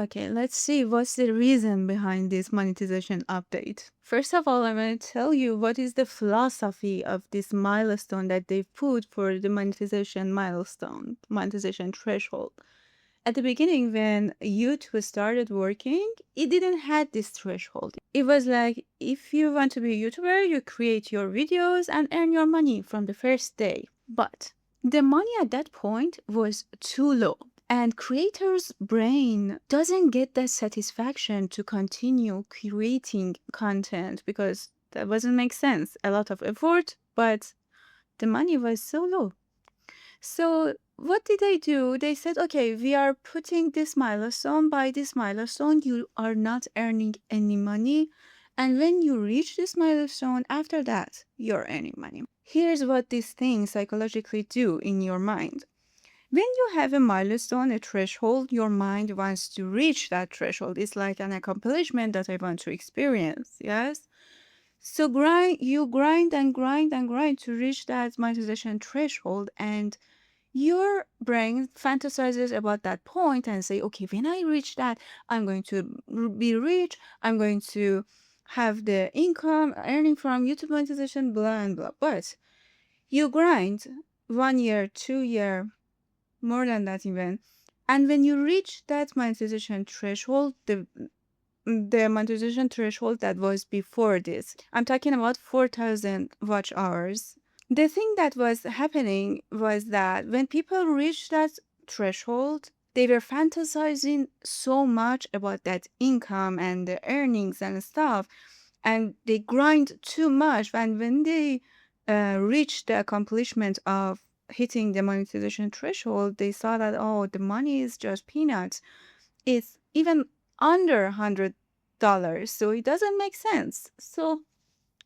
Okay, let's see what's the reason behind this monetization update. First of all, I'm going to tell you what is the philosophy of this milestone that they've put for the monetization milestone, monetization threshold. At the beginning, when YouTube started working, it didn't have this threshold. It was like, if you want to be a YouTuber, you create your videos and earn your money from the first day. But the money at that point was too low. And creator's brain doesn't get that satisfaction to continue creating content because that doesn't make sense. A lot of effort, but the money was so low. So what did they do? They said, okay, we are putting this milestone. By this milestone, you are not earning any money. And when you reach this milestone, after that, you're earning money. Here's what these things psychologically do in your mind. When you have a milestone, a threshold, your mind wants to reach that threshold. It's like an accomplishment that I want to experience. Yes. So you grind and grind and grind to reach that monetization threshold, and your brain fantasizes about that point and say, okay, when I reach that, I'm going to be rich. I'm going to have the income earning from YouTube monetization, blah and blah. But you grind 1 year, 2 year, more than that even. And when you reach that monetization threshold, the monetization threshold that was before this, I'm talking about 4,000 watch hours. The thing that was happening was that when people reached that threshold, they were fantasizing so much about that income and the earnings and stuff, and they grind too much. And when they reached the accomplishment of hitting the monetization threshold, they saw that, oh, the money is just peanuts. It's even under $100, so it doesn't make sense. So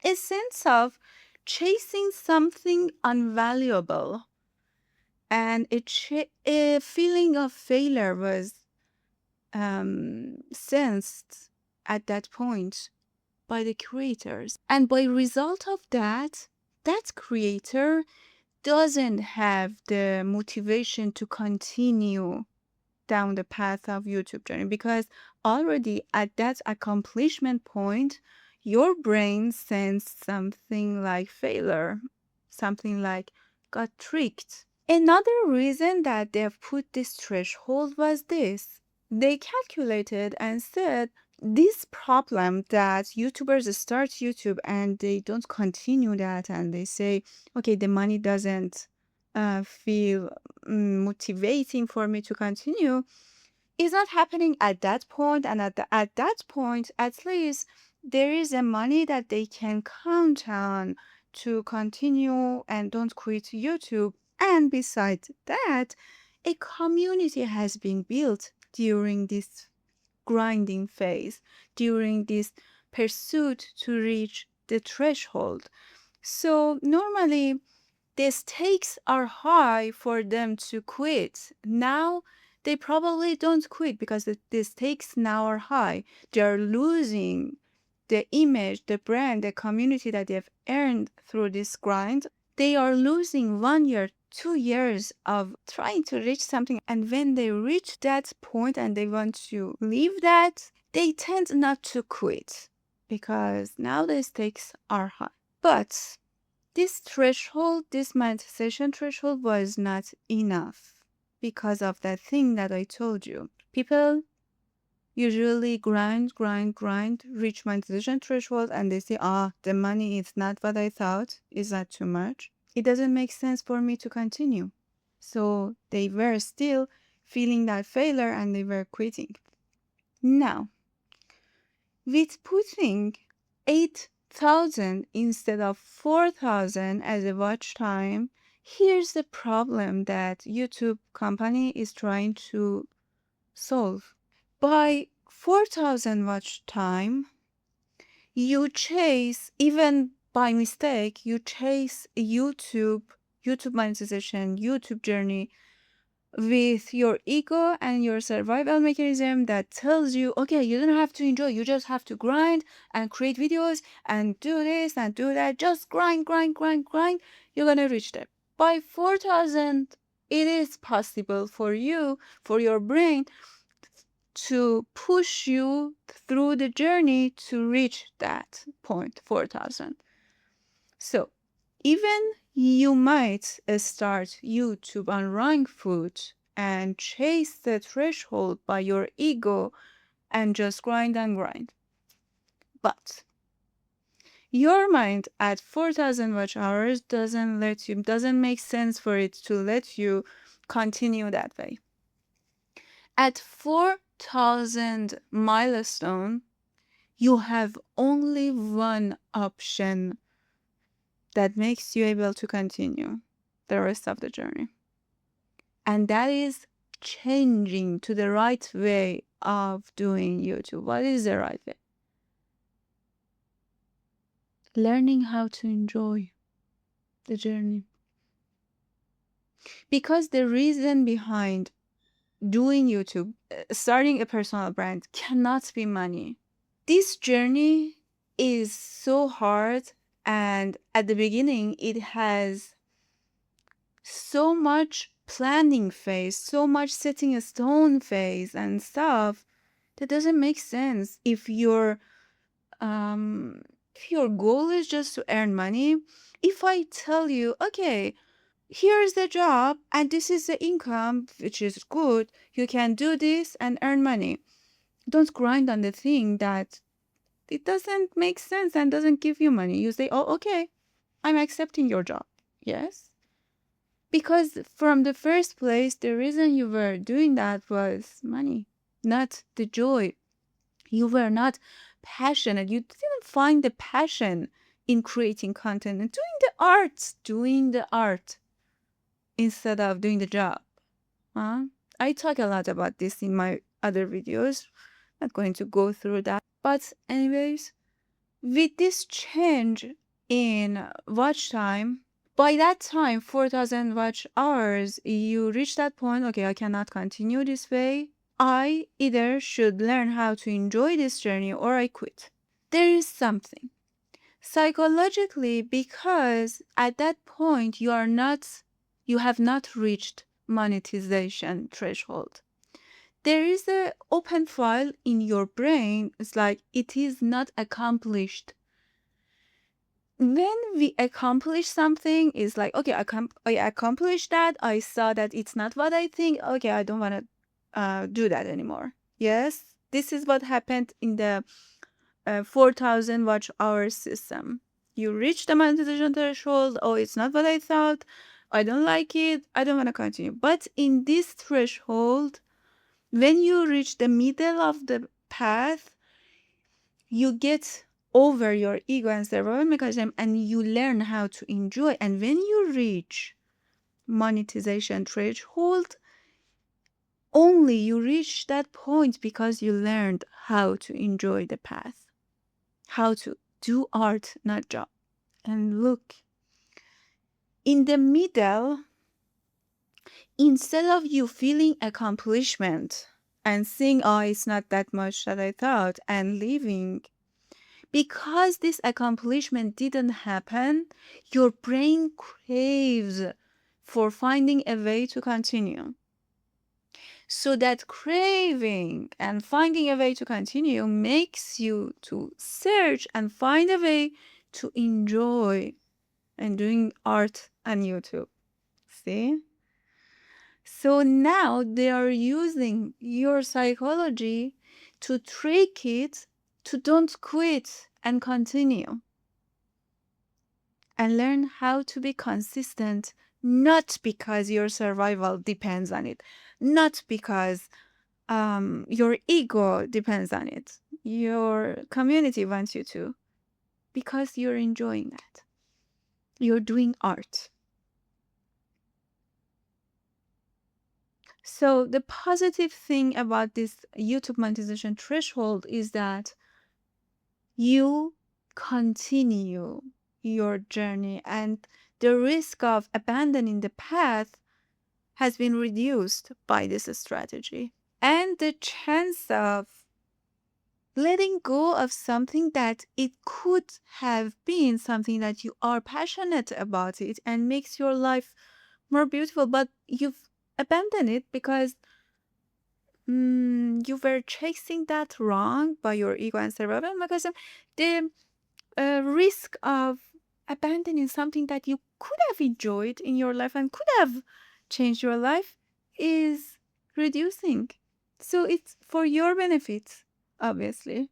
a sense of chasing something unvaluable and a feeling of failure was sensed at that point by the creators. And by result of that, that creator doesn't have the motivation to continue down the path of YouTube journey, because already at that accomplishment point, your brain sensed something like failure, something like got tricked. Another reason that they've put this threshold was this. They calculated and said this problem that YouTubers start YouTube and they don't continue that, and they say, okay, the money doesn't feel motivating for me to continue, is not happening at that point. And at that point, at least there is a money that they can count on to continue and don't quit YouTube. And besides that, a community has been built during this grinding phase, during this pursuit to reach the threshold. So normally the stakes are high for them to quit. Now they probably don't quit because the stakes now are high. They're losing the image, the brand, the community that they've earned through this grind. They are losing 1 year, 2 years of trying to reach something. And when they reach that point and they want to leave that, they tend not to quit because now the stakes are high. But this threshold, this monetization threshold, was not enough because of that thing that I told you. People usually grind, reach monetization threshold, and they say, the money is not what I thought, is that too much? It doesn't make sense for me to continue. So they were still feeling that failure and they were quitting. Now, with putting 8,000 instead of 4,000 as a watch time, here's the problem that YouTube company is trying to solve. By 4,000 watch time, you chase, even by mistake, you chase YouTube monetization, YouTube journey with your ego and your survival mechanism that tells you, okay, you don't have to enjoy, you just have to grind and create videos and do this and do that. Just grind. You're gonna reach there. By 4,000, it is possible for you, for your brain, to push you through the journey to reach that point, 4,000. So even you might start YouTube on wrong foot and chase the threshold by your ego and just grind and grind. But your mind at 4,000 watch hours doesn't make sense for it to let you continue that way. At 4,000 milestone, you have only one option that makes you able to continue the rest of the journey. And that is changing to the right way of doing YouTube. What is the right way? Learning how to enjoy the journey. Because the reason behind doing YouTube, starting a personal brand, cannot be money. This journey is so hard, and at the beginning, it has so much planning phase, so much setting a stone phase and stuff that doesn't make sense if your goal is just to earn money. If I tell you, okay, here's the job and this is the income, which is good, you can do this and earn money. Don't grind on the thing that it doesn't make sense and doesn't give you money. You say, oh, okay, I'm accepting your job. Yes. Because from the first place, the reason you were doing that was money, not the joy. You were not passionate. You didn't find the passion in creating content and doing the art instead of doing the job. I talk a lot about this in my other videos. Not going to go through that. But anyways, with this change in watch time, by that time, 4,000 watch hours, you reach that point, okay, I cannot continue this way. I either should learn how to enjoy this journey or I quit. There is something psychologically, because at that point you have not reached monetization threshold. There is an open file in your brain. It's like it is not accomplished. When we accomplish something, it's like, okay, I accomplished that. I saw that it's not what I think. Okay, I don't want to do that anymore. Yes, this is what happened in the 4,000 watch hours system. You reach the monetization threshold. Oh, it's not what I thought. I don't like it. I don't want to continue. But in this threshold, when you reach the middle of the path, you get over your ego and survival mechanism and you learn how to enjoy. And when you reach monetization threshold, only you reach that point because you learned how to enjoy the path, how to do art, not job. And look, in the middle, instead of you feeling accomplishment and saying, oh, it's not that much that I thought, and leaving, because this accomplishment didn't happen, your brain craves for finding a way to continue. So that craving and finding a way to continue makes you to search and find a way to enjoy and doing art on YouTube. See? So now they are using your psychology to trick it to don't quit and continue. And learn how to be consistent, not because your survival depends on it, not because your ego depends on it, your community wants you to, because you're enjoying that. You're doing art. So the positive thing about this YouTube monetization threshold is that you continue your journey and the risk of abandoning the path has been reduced by this strategy. And the chance of letting go of something that it could have been something that you are passionate about it and makes your life more beautiful, but you've abandoned it because you were chasing that wrong by your ego and survival mechanism, the risk of abandoning something that you could have enjoyed in your life and could have changed your life is reducing. So it's for your benefit, obviously.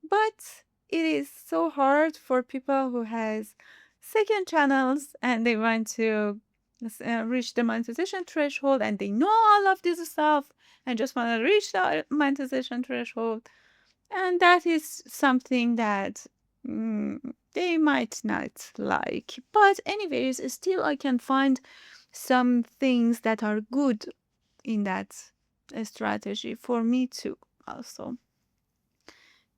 But it is so hard for people who has second channels and they want to reach the monetization threshold and they know all of this stuff and just want to reach the monetization threshold, and that is something that they might not like. But anyways, still I can find some things that are good in that strategy for me too. Also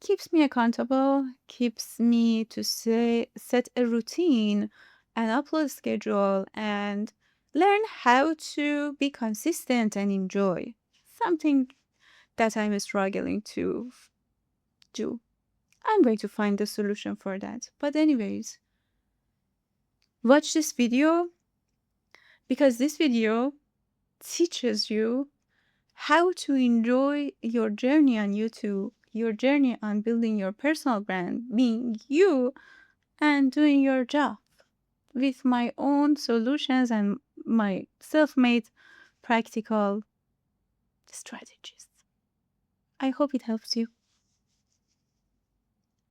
keeps me accountable, keeps me to set a routine, an upload schedule, and learn how to be consistent and enjoy something that I'm struggling to do. I'm going to find the solution for that. But anyways, watch this video because this video teaches you how to enjoy your journey on YouTube, your journey on building your personal brand, being you and doing your job with my own solutions and my self-made practical strategies. I hope it helps you.